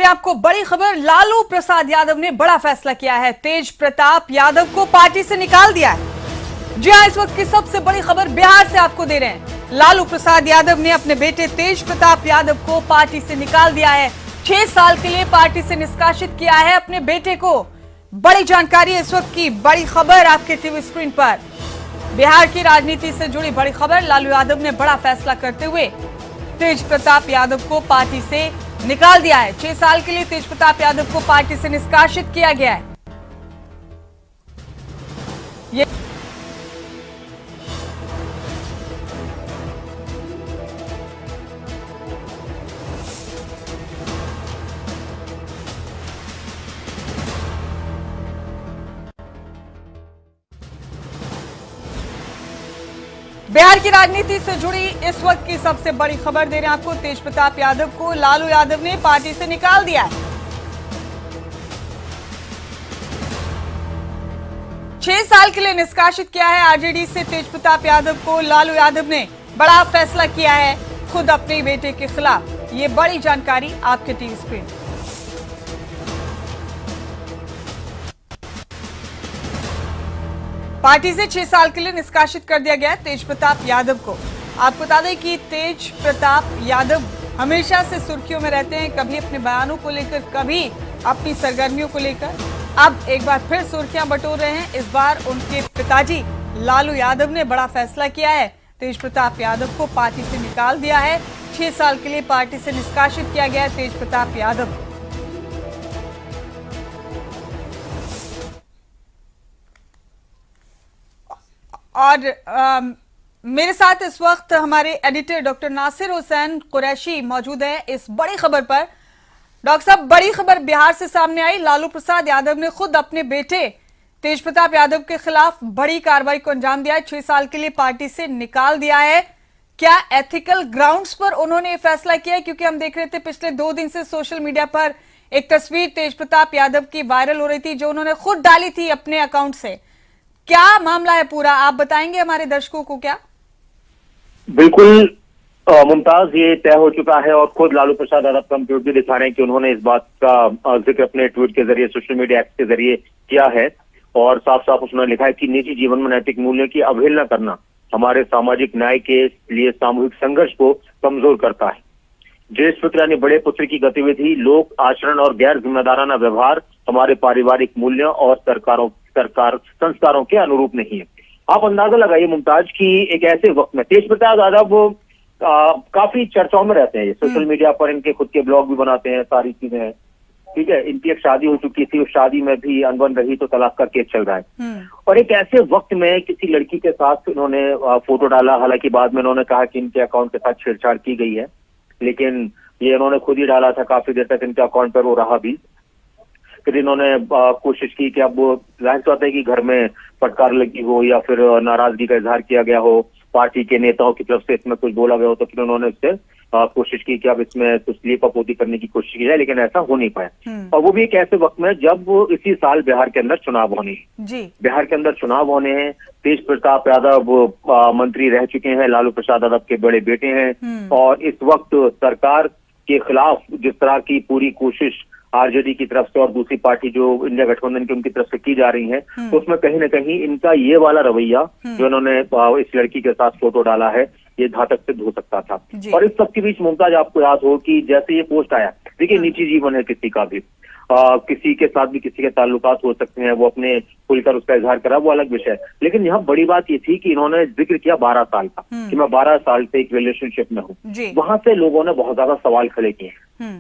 आपको बड़ी खबर। लालू प्रसाद यादव ने बड़ा फैसला किया है। तेज प्रताप यादव को पार्टी से निकाल दिया है। जी हां, इस वक्त की सबसे बड़ी खबर बिहार से आपको दे रहे हैं। लालू प्रसाद यादव ने अपने बेटे तेज प्रताप यादव को पार्टी से निकाल दिया है। 6 साल के लिए पार्टी से निष्कासित किया है अपने बेटे को। बड़ी जानकारी है इस वक्त की बड़ी खबर आपके टीवी स्क्रीन पर। बिहार की राजनीति से जुड़ी बड़ी खबर। लालू यादव ने बड़ा फैसला करते हुए तेज प्रताप यादव को पार्टी से निकाल दिया है। 6 साल के लिए तेज प्रताप यादव को पार्टी से निष्कासित किया गया है। बिहार की राजनीति से जुड़ी इस वक्त की सबसे बड़ी खबर दे रहे हैं आपको। तेज प्रताप यादव को लालू यादव ने पार्टी से निकाल दिया है। 6 साल के लिए निष्कासित किया है आरजेडी से तेज प्रताप यादव को। लालू यादव ने बड़ा फैसला किया है खुद अपने बेटे के खिलाफ। ये बड़ी जानकारी आपके टीवी स्क्रीन। पार्टी से 6 साल के लिए निष्कासित कर दिया गया है तेज प्रताप यादव को। आपको बता दें कि तेज प्रताप यादव हमेशा से सुर्खियों में रहते हैं, कभी अपने बयानों को लेकर, कभी अपनी सरगर्मियों को लेकर। अब एक बार फिर सुर्खियां बटोर रहे हैं। इस बार उनके पिताजी लालू यादव ने बड़ा फैसला किया है। तेज प्रताप यादव को पार्टी से निकाल दिया है। 6 साल के लिए पार्टी से निष्कासित किया गया है तेज प्रताप यादव। और मेरे साथ इस वक्त हमारे एडिटर डॉक्टर नासिर हुसैन कुरैशी मौजूद है इस बड़ी खबर पर। डॉक्टर साहब, बड़ी खबर बिहार से सामने आई। लालू प्रसाद यादव ने खुद अपने बेटे तेज प्रताप यादव के खिलाफ बड़ी कार्रवाई को अंजाम दिया है। 6 साल के लिए पार्टी से निकाल दिया है। क्या एथिकल ग्राउंड्स पर उन्होंने ये फैसला किया है? क्योंकि हम देख रहे थे पिछले 2 दिन से सोशल मीडिया पर एक तस्वीर तेज प्रताप यादव की वायरल हो रही थी, जो उन्होंने खुद डाली थी अपने अकाउंट से। क्या मामला है पूरा, आप बताएंगे हमारे दर्शकों को? क्या बिल्कुल मुमताज, ये तय हो चुका है और खुद लालू प्रसाद यादव कंप्यूटर भी दिखा रहे हैं कि उन्होंने इस बात का जिक्र अपने ट्वीट के जरिए, सोशल मीडिया एक्ट के जरिए किया है। और साफ साफ उसने लिखा है कि निजी जीवन में नैतिक मूल्यों की अवहेलना करना हमारे सामाजिक न्याय के लिए सामूहिक संघर्ष को कमजोर करता है। ज्येष्ठ पुत्र यानी बड़े पुत्र की गतिविधि, लोक आचरण और गैर जिम्मेदाराना व्यवहार हमारे पारिवारिक मूल्यों और संस्कारों के अनुरूप नहीं है। आप अंदाजा लगाइए मुमताज की एक ऐसे वक्त में तेज प्रताप यादव काफी चर्चाओं में रहते हैं। सोशल मीडिया पर इनके खुद के ब्लॉग भी बनाते हैं, सारी चीजें हैं, ठीक है। इनकी एक शादी हो चुकी थी, उस शादी में भी अनबन रही तो तलाक का केस चल रहा है। और एक ऐसे वक्त में किसी लड़की के साथ इन्होंने फोटो डाला। हालांकि बाद में इन्होंने कहा कि इनके अकाउंट के साथ छेड़छाड़ की गई है, लेकिन ये इन्होंने खुद ही डाला था। काफी देर तक इनके अकाउंट पर वो रहा भी। फिर इन्होंने कोशिश की कि अब वो जाहिर सी बात है कि घर में फटकार लगी हो या फिर नाराजगी का इजहार किया गया हो, पार्टी के नेताओं की तरफ से इसमें कुछ बोला गया हो, तो फिर उन्होंने इससे कोशिश की कि अब इसमें कुछ लीपापोती करने की कोशिश की जाए, लेकिन ऐसा हो नहीं पाया। और वो भी एक ऐसे वक्त में जब इसी साल बिहार के अंदर चुनाव होने हैं। बिहार के अंदर चुनाव होने हैं। तेज प्रताप यादव मंत्री रह चुके हैं, लालू प्रसाद यादव के बड़े बेटे हैं। और इस वक्त सरकार के खिलाफ जिस तरह की पूरी कोशिश आरजेडी की तरफ से और दूसरी पार्टी जो इंडिया गठबंधन की उनकी तरफ से की जा रही है, तो उसमें कहीं ना कहीं इनका ये वाला रवैया जो इन्होंने इस लड़की के साथ फोटो डाला है, ये घातक सिद्ध हो सकता था। और इस सब के बीच मुमताज, आपको याद हो कि जैसे ये पोस्ट आया, देखिए निजी जीवन है किसी का भी, किसी के साथ भी किसी के ताल्लुकात हो सकते हैं, वो अपने खुलकर उसका इजहार करा, वो अलग विषय है। लेकिन यहाँ बड़ी बात ये थी कि इन्होंने जिक्र किया 12 साल का, कि मैं 12 साल से एक रिलेशनशिप में हूँ। वहां से लोगों ने बहुत ज्यादा सवाल खड़े किए।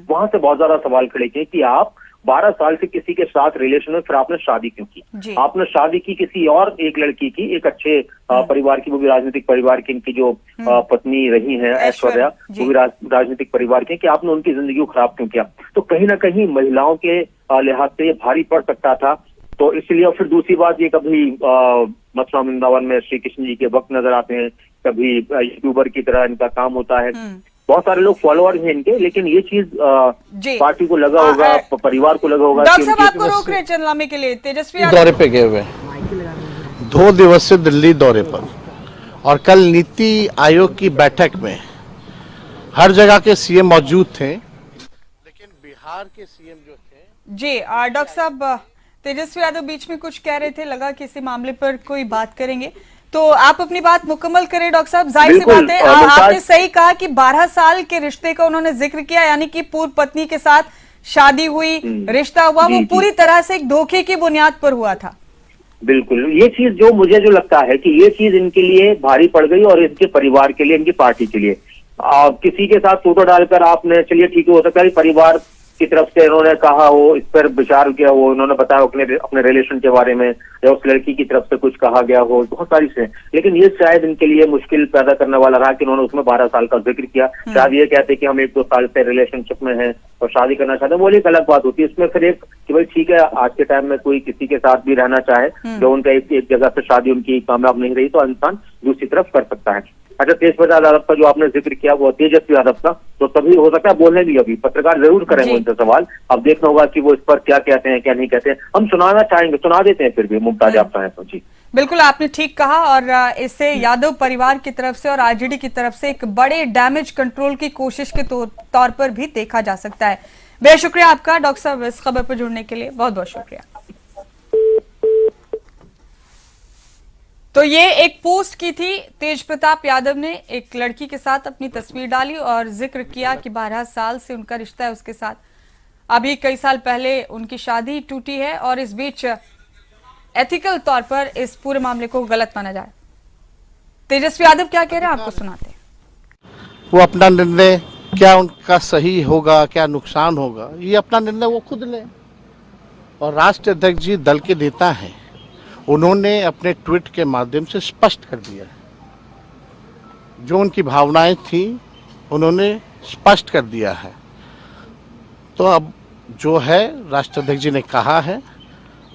वहां से बहुत ज्यादा सवाल खड़े किए कि आप 12 साल से किसी के साथ रिलेशन में, फिर आपने शादी क्यों की? आपने शादी की किसी और एक लड़की की, एक अच्छे परिवार की, वो भी राजनीतिक परिवार की। इनकी जो पत्नी रही हैं ऐश्वर्या, वो भी राजनीतिक परिवार की, कि आपने उनकी जिंदगी को खराब क्यों किया? तो कहीं ना कहीं महिलाओं के लिहाज से ये भारी पड़ सकता था। तो इसलिए, और फिर दूसरी बात, ये कभी मथुरा वृंदावन में श्री कृष्ण जी के वक्त नजर आते हैं, कभी यूट्यूबर की तरह इनका काम होता है। बहुत सारे लोग फॉलोअर हैं इनके, लेकिन ये चीज पार्टी को लगा होगा, परिवार को लगा होगा। डॉक्टर साहब, आपको रोक रहे चंद्रलामे के लिए। तेजस्वी दौरे पे गए हुए 2 दिवसीय दिल्ली दौरे पर, और कल नीति आयोग की बैठक में हर जगह के सीएम मौजूद थे, लेकिन बिहार बिहार के सीएम जो थे जी डॉक्टर साहब, तेजस्वी यादव बीच में कुछ कह रहे थे, लगा कि इसी मामले पर कोई बात करेंगे, तो आप अपनी बात मुकम्मल करें डॉक्टर साहब। जाहिर सी बिल्कुल, बात है, मुमताज- आपने सही कहा कि 12 साल के रिश्ते का उन्होंने जिक्र किया, यानी कि पूर्व पत्नी के साथ शादी हुई, रिश्ता हुआ, वो जी, पूरी तरह से एक धोखे की बुनियाद पर हुआ था। बिल्कुल, ये चीज जो मुझे जो लगता है कि ये चीज इनके लिए भारी पड़ गई और इनके परिवार के लिए, इनकी पार्टी के लिए। किसी के साथ फोटो डालकर आपने, चलिए ठीक है, हो सकता है परिवार की तरफ से इन्होंने कहा हो, इस पर विचार किया हो, उन्होंने बताया अपने रिलेशन के बारे में, या उस लड़की की तरफ से कुछ कहा गया हो, बहुत सारी चीजें, लेकिन ये शायद इनके लिए मुश्किल पैदा करने वाला रहा कि उन्होंने उसमें 12 साल का जिक्र किया। शायद ये कहते कि हम 1-2 साल से रिलेशनशिप में हैं और शादी करना चाहते हैं, वो एक अलग बात होती है। इसमें फिर एक कि भाई ठीक है, आज के टाइम में कोई किसी के साथ भी रहना चाहे, जो उनका एक जगह से शादी उनकी कामयाब नहीं रही, तो इंसान दूसरी तरफ कर सकता है। अच्छा, तेजस्वी यादव का जो आपने जिक्र किया वो तेजस्वी यादव का, तो तभी हो सकता है बोलने भी, अभी पत्रकार जरूर करेंगे उनसे सवाल। अब देखना होगा कि वो इस पर क्या कहते हैं, क्या नहीं कहते हैं। हम सुनाना चाहेंगे, सुना देते हैं फिर भी, मुमताज आप चाहें तो। जी बिल्कुल, आपने ठीक कहा, और इससे यादव परिवार की तरफ से और आरजेडी की तरफ से एक बड़े डैमेज कंट्रोल की कोशिश के तौर पर भी देखा जा सकता है। बेहद शुक्रिया आपका डॉक्टर साहब, इस खबर पर जुड़ने के लिए बहुत बहुत शुक्रिया। तो ये एक पोस्ट की थी, तेज प्रताप यादव ने एक लड़की के साथ अपनी तस्वीर डाली और जिक्र किया कि 12 साल से उनका रिश्ता है उसके साथ, अभी कई साल पहले उनकी शादी टूटी है, और इस बीच एथिकल तौर पर इस पूरे मामले को गलत माना जाए। तेजस्वी यादव क्या कह रहे हैं, आपको सुनाते हैं। वो अपना निर्णय, क्या उनका सही होगा, क्या नुकसान होगा, ये अपना निर्णय वो खुद लें। और राष्ट्रीय अध्यक्ष जी दल के नेता हैं, उन्होंने अपने ट्वीट के माध्यम से स्पष्ट कर दिया है, जो उनकी भावनाएं थी उन्होंने स्पष्ट कर दिया है। तो अब जो है राष्ट्रीय अध्यक्ष जी ने कहा है,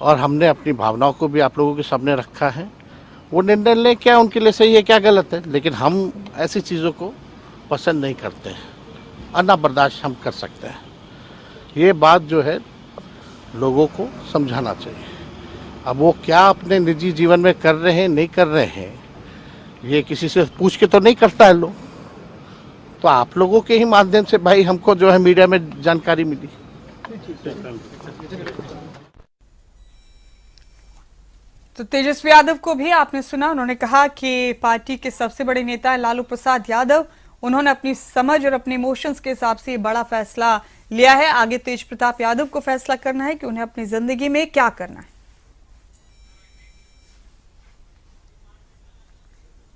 और हमने अपनी भावनाओं को भी आप लोगों के सामने रखा है, वो निर्णय लें, क्या उनके लिए सही है, क्या गलत है। लेकिन हम ऐसी चीज़ों को पसंद नहीं करते हैं, अन्ना बर्दाश्त हम कर सकते हैं। ये बात जो है लोगों को समझाना चाहिए। अब वो क्या अपने निजी जीवन में कर रहे हैं, नहीं कर रहे हैं, ये किसी से पूछ के तो नहीं करता है लोग, तो आप लोगों के ही माध्यम से भाई हमको जो है मीडिया में जानकारी मिली। तो तेजस्वी यादव को भी आपने सुना, उन्होंने कहा कि पार्टी के सबसे बड़े नेता लालू प्रसाद यादव, उन्होंने अपनी समझ और अपने इमोशंस के हिसाब से ये बड़ा फैसला लिया है। आगे तेज प्रताप यादव को फैसला करना है कि उन्हें अपनी जिंदगी में क्या करना है।